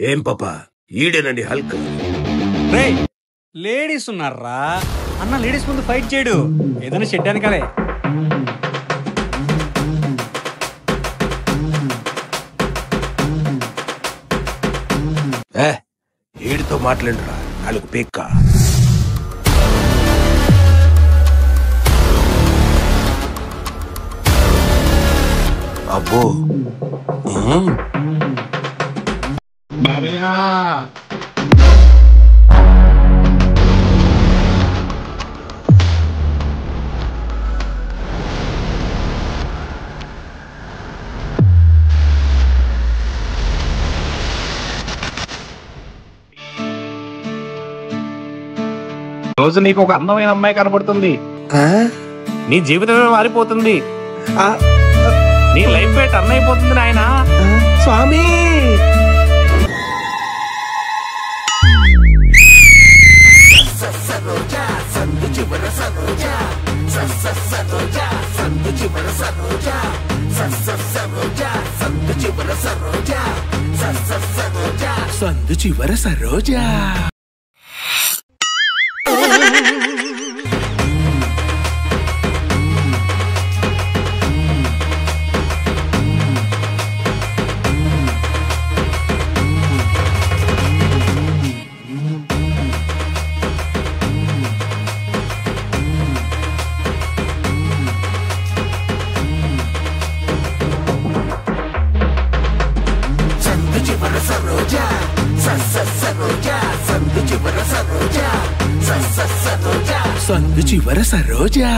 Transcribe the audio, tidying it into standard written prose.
ఏం పాపా ఈడేనండి హల్క్. రే లేడీస్ ఉన్నారా అన్న, లేడీస్ ముందు ఫైట్ చేయడు, ఏదైనా చెడ్డానికాలే. ఈడితో మాట్లాడరా వాళ్ళకు పేక్క. అబ్బో రోజు నీకు ఒక అందమైన అమ్మాయి కనబడుతుంది, నీ జీవితమే మారిపోతుంది, నీ లైఫ్ టర్న్ అయిపోతుంది నాయన. స్వామి సందు చివర సరోజా. సందు చివర సరోజా.